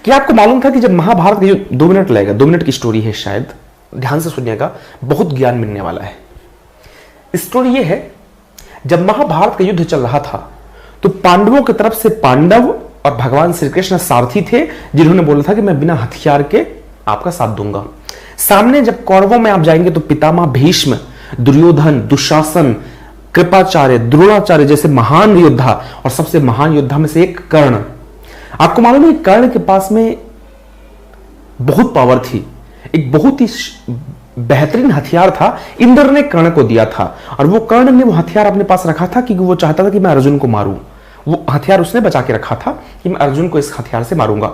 क्या आपको मालूम था कि जब महाभारत की, जो 2 मिनट लगेगा, 2 मिनट की स्टोरी है, शायद ध्यान से सुनिएगा, बहुत ज्ञान मिलने वाला है। स्टोरी ये है, जब महाभारत का युद्ध चल रहा था तो पांडवों की तरफ से पांडव और भगवान श्री कृष्ण सारथी थे, जिन्होंने बोला था कि मैं बिना हथियार के आपका साथ दूंगा। सामने जब कौरवों में आप जाएंगे तो पितामह भीष्म, दुर्योधन, दुशासन, कृपाचार्य, द्रोणाचार्य जैसे महान योद्धा, और सबसे महान योद्धा में से एक कर्ण। आपको मालूम है कर्ण के पास में बहुत पावर थी, एक बहुत ही बेहतरीन हथियार था, इंद्र ने कर्ण को दिया था, और वो कर्ण ने वो हथियार अपने पास रखा था क्योंकि वो चाहता था कि मैं अर्जुन को मारूं। वो हथियार उसने बचा के रखा था कि मैं अर्जुन को इस हथियार से मारूंगा।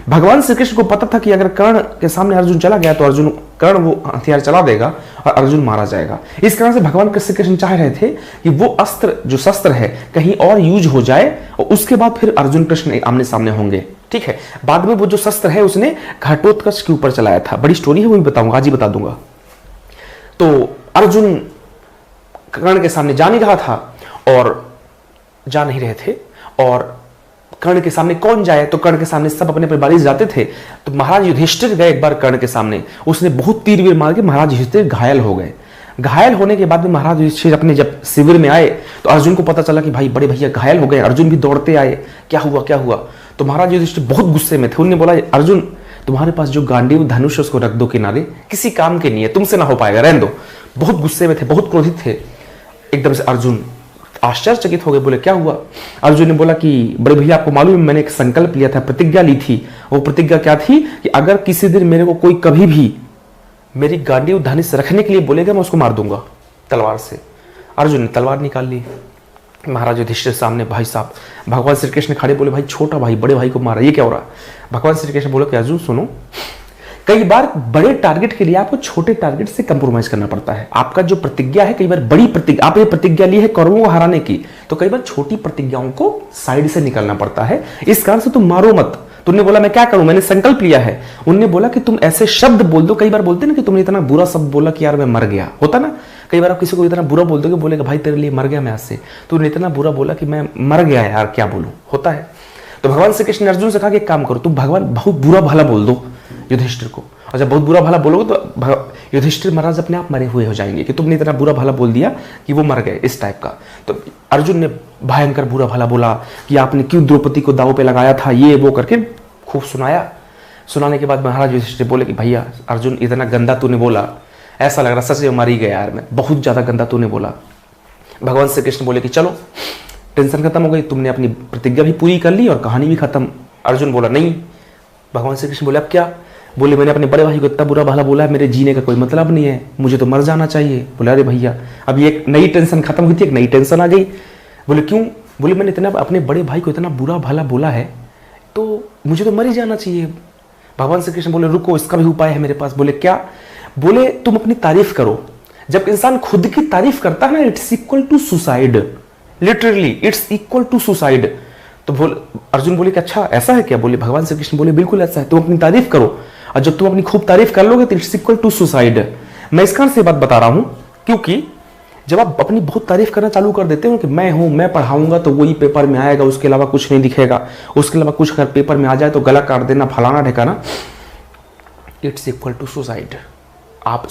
भगवान श्री कृष्ण को पता था कि अगर कर्ण के सामने अर्जुन चला गया तो कर्ण वो हथियार चला देगा और अर्जुन मारा जाएगा। इस कारण से भगवान श्री कृष्ण चाह रहे थे कि वो अस्त्र, जो शस्त्र है, कहीं और यूज हो जाए और उसके बाद फिर अर्जुन कृष्ण आमने सामने होंगे। ठीक है, बाद में वो जो शस्त्र है उसने घटोत्कच के ऊपर चलाया था। बड़ी स्टोरी है, वो भी बताऊंगा, आज ही बता दूंगा। तो अर्जुन कर्ण के सामने जा नहीं रहा था और जा नहीं रहे थे, और कर्ण के सामने कौन जाए, तो कर्ण के सामने सब अपने परिवार जाते थे। तो महाराज युधिष्ठिर गए एक बार कर्ण के सामने, उसने बहुत तीर वीर मार के महाराज युधिष्ठिर घायल हो गए। घायल होने के बाद में महाराज युधिष्ठिर अपने जब शिविर में आए तो अर्जुन को पता चला कि भाई बड़े भैया घायल हो गए। अर्जुन भी दौड़ते आए, क्या हुआ क्या हुआ। तो महाराज युधिष्ठिर बहुत गुस्से में थे। उन्होंने बोला, अर्जुन तुम्हारे पास जो गांडीव धनुष है उसको रख दो किनारे, किसी काम के नहीं है, तुमसे ना हो पाएगा, रहने दो। बहुत गुस्से में थे, बहुत क्रोधित थे। एकदम से अर्जुन आश्चर्यचकित हो गए, बोले क्या हुआ। अर्जुन ने बोला कि बड़े भैया आपको मालूम है मैंने एक संकल्प लिया था, प्रतिज्ञा ली थी। वो प्रतिज्ञा क्या थी कि अगर किसी दिन मेरे को कोई कभी भी मेरी गांडीव धनुष रखने के लिए बोलेगा मैं उसको मार दूंगा तलवार से। अर्जुन ने तलवार निकाल ली। महाराज युधिष्ठिर सामने, भाई साहब, भगवान श्री कृष्ण खड़े, बोले भाई छोटा भाई बड़े भाई को मारा, ये क्या हो रहा। भगवान श्री कृष्ण बोले कि अर्जुन सुनो, कई बार बड़े टारगेट के लिए आपको छोटे टारगेट से कंप्रोमाइज करना पड़ता है। आपका जो प्रतिज्ञा है, कई बार बड़ी प्रतिज्ञा, आप ये प्रतिज्ञा ली है कौरवों को हराने की, तो कई बार छोटी प्रतिज्ञाओं को साइड से निकलना पड़ता है। इस कारण से तुम मारो मत। तुमने बोला मैं क्या करूं, मैंने संकल्प लिया है। उन्होंने बोला कि तुम ऐसे शब्द बोल दो, कई बार बोलते ना कि तुमने इतना बुरा शब्द बोला कि यार मैं मर गया, होता ना। कई बार आप किसी को इतना बुरा बोल दोगे, बोलेगा भाई तेरे लिए मर गया मैं आज से, तूने इतना बुरा बोला कि मैं मर गया यार, क्या बोलूं, होता है। तो भगवान श्री कृष्ण ने अर्जुन से कहा कि एक काम करो, तुम भगवान बहुत बुरा भला बोल दो युधिष्ठिर को, और जब बहुत बुरा भला बोलोगे तो युधिष्ठिर महाराज अपने आप मरे हुए हो जाएंगे कि तुमने इतना बुरा भला बोल दिया कि वो मर गए, इस टाइप का। तो अर्जुन ने भयंकर बुरा भला बोला कि आपने क्यों द्रौपदी को दाव पे लगाया था, ये वो करके खूब सुनाया। सुनाने के बाद महाराज युधिष्ठिर बोले कि भैया अर्जुन इतना गंदा तूने बोला, ऐसा लग रहा सच में मर ही गया यार मैं, बहुत ज्यादा गंदा तूने बोला। भगवान श्री कृष्ण बोले कि चलो टेंशन खत्म हो गई, तुमने अपनी प्रतिज्ञा भी पूरी कर ली और कहानी भी खत्म। अर्जुन बोला नहीं। भगवान श्री कृष्ण बोले अब क्या। बोले मैंने अपने बड़े भाई को इतना बुरा भला बोला है, मेरे जीने का कोई मतलब नहीं है, मुझे तो मर जाना चाहिए। बोले अरे भैया अब ये एक नई टेंशन खत्म हुई थी, एक नई टेंशन आ गई। बोले क्यों। बोले मैंने इतना अपने बड़े भाई को इतना बुरा भला बोला है तो मुझे तो मर ही जाना चाहिए। भगवान श्री कृष्ण बोले रुको, इसका भी उपाय है मेरे पास। बोले क्या। बोले तुम अपनी तारीफ करो। जब इंसान खुद की तारीफ करता है ना, it's equal to suicide, literally it's equal to suicide. तो बोले अर्जुन बोले कि अच्छा ऐसा है क्या। बोले भगवान श्री कृष्ण बोले बिल्कुल ऐसा है, तुम अपनी तारीफ करो, और जब तुम अपनी खूब तारीफ कर लोगे तो इट्स इक्वल टू सुसाइड। मैं इस कारण से बात बता रहा हूं क्योंकि जब आप अपनी बहुत तारीफ करना चालू कर देते हो कि मैं हूं, मैं पढ़ाऊंगा तो वही पेपर में आएगा, उसके अलावा कुछ नहीं दिखेगा, उसके अलावा कुछ अगर पेपर में आ जाए तो गला काट देना, फलाना ढेकाना, इट्स इक्वल टू सुसाइड। आप